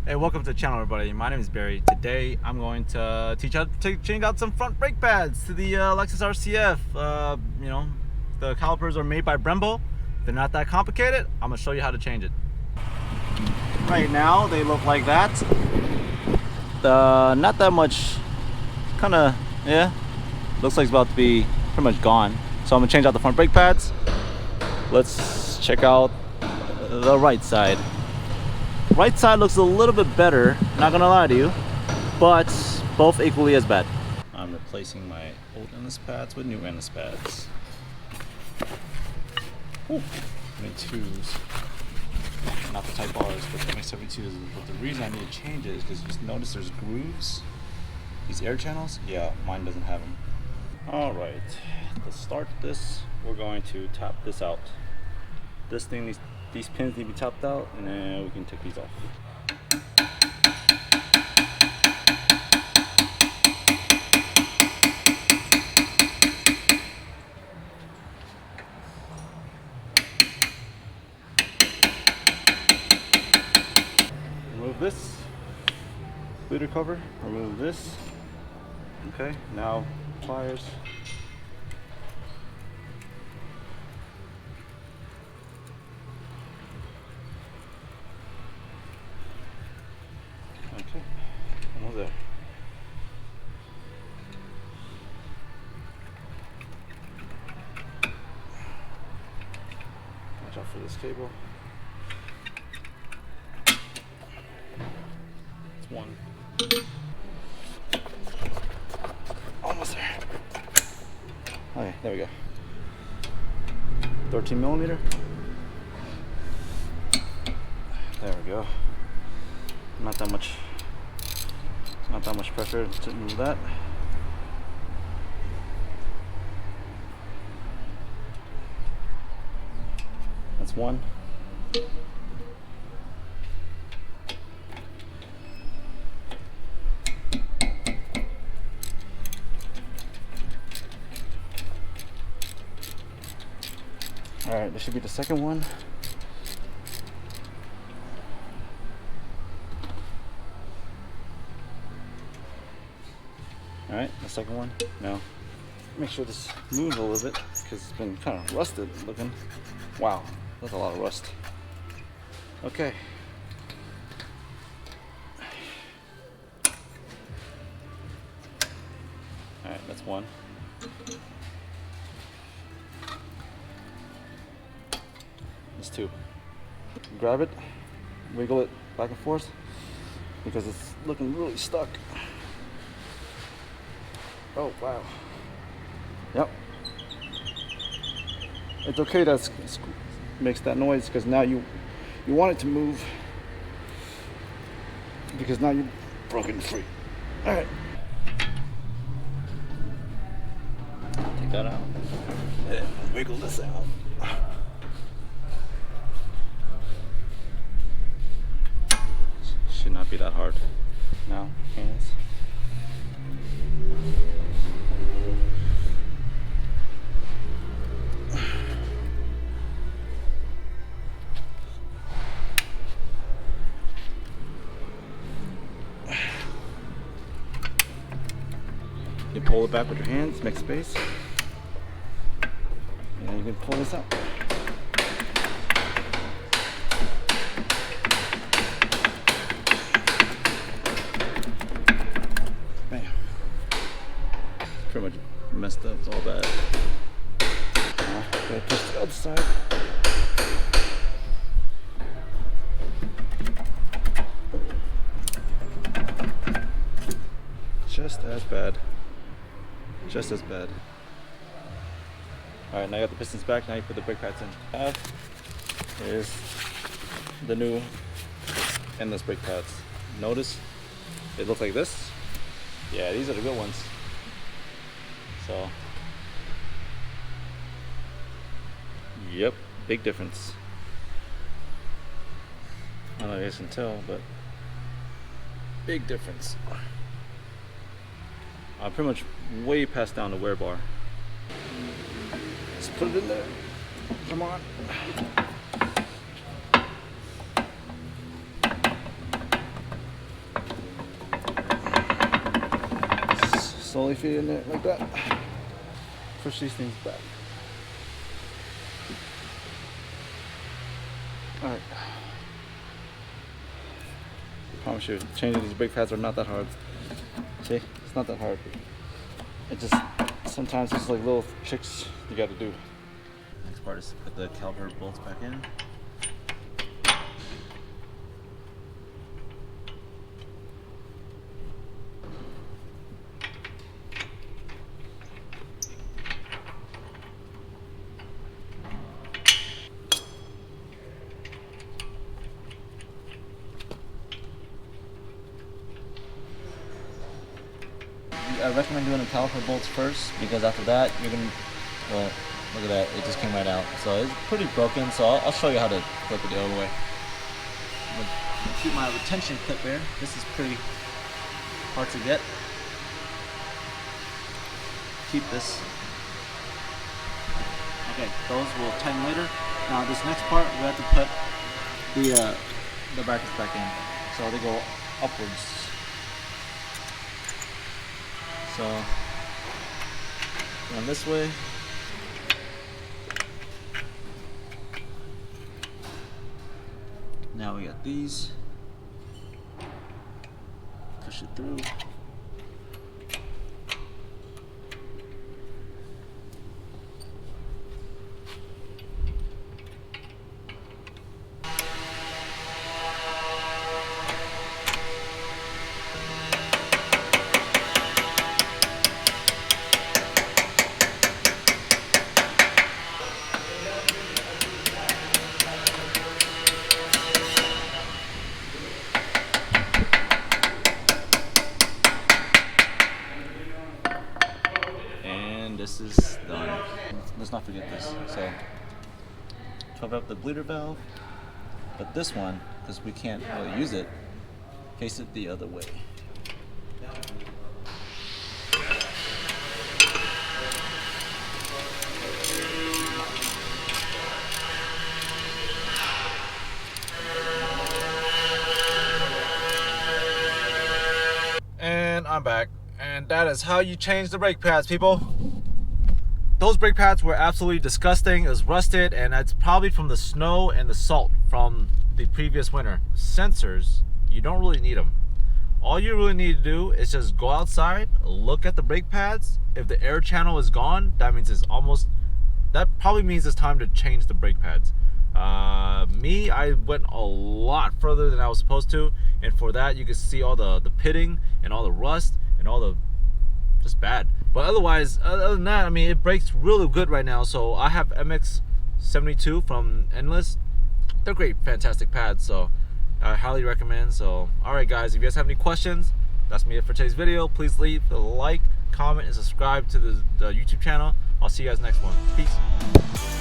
Hey, welcome to the channel, everybody. My name is Barry. Today I'm going to teach you how to change out some front brake pads to the Lexus RCF. You know, the calipers are made by Brembo. They're not that complicated. I'm gonna show you how to change it. Right now they look like that. Not that much. Kind of, yeah. Looks like it's about to be pretty much gone. So I'm gonna change out the front brake pads. Let's check out the right side. Right side looks a little bit better, not gonna lie to you, but both equally as bad. I'm replacing my old endless pads with new endless pads. Ooh, MX72s, not the Type R's, but the MX72s. But the reason I need to change it is because you just notice there's grooves, these air channels. Yeah, mine doesn't have them. All right, to start this, we're going to tap this out. This thing, these pins need to be tapped out, and then we can take these off. Remove this bleeder cover, remove this. Okay, now pliers. Okay, almost there. Watch out for this cable. It's one. Almost there. Okay, there we go. 13 millimeter. There we go. Not that much. Not that much pressure to move that. That's one. All right, this should be the second one. All right, the second one. Now, make sure this moves a little bit because it's been kind of rusted looking. Wow, that's a lot of rust. Okay. All right, that's one. That's two. Grab it, wiggle it back and forth because it's looking really stuck. Oh wow. Yep. It's okay that it makes that noise because now you want it to move because now you're broken free. All right. Take that out and wiggle this out. Should not be that hard. Now, hands. You pull it back with your hands, make space, and you can pull this out. Bam. Pretty much messed up, it's all bad. Now, gotta push the other side. Just as bad. Just as bad. Alright, now you got the pistons back, now you put the brake pads in. Here's the new endless brake pads. Notice they look like this. Yeah, these are the good ones. So, yep, big difference. I don't know if you guys can tell, but big difference. I'm pretty much way past down the wear bar. Let's put it in there. Come on. slowly feed in it like that. Push these things back. Alright. I promise you, changing these brake pads are not that hard. See? It's not that hard. It just, sometimes it's like little tricks you gotta do. Next part is put the caliper bolts back in. I recommend doing the caliper bolts first, because after that you're gonna, well, look at that, it just came right out. So it's pretty broken, so I'll show you how to flip it the other way. I'm gonna keep my retention clip here. This is pretty hard to get. Keep this. Okay, those will tighten later. Now this next part, we have to put the brackets back in, so they go upwards. So, going this way. Now we got these. Push it through. This is done. Let's not forget this. So, cover up the bleeder valve, but this one, because we can't really use it, face it the other way. And I'm back, and that is how you change the brake pads, people. Those brake pads were absolutely disgusting. It was rusted, and it's probably from the snow and the salt from the previous winter. Sensors, you don't really need them. All you really need to do is just go outside, look at the brake pads. If the air channel is gone, that means that probably means it's time to change the brake pads. Me, I went a lot further than I was supposed to, and for that you can see all the pitting and all the rust and all the just bad. But otherwise, other than that, I mean, it brakes really good right now. So I have MX72 from Endless. They're great, fantastic pads, so I highly recommend. So alright guys, if you guys have any questions, that's me for today's video. Please leave a like, comment, and subscribe to the YouTube channel. I'll see you guys next one. Peace.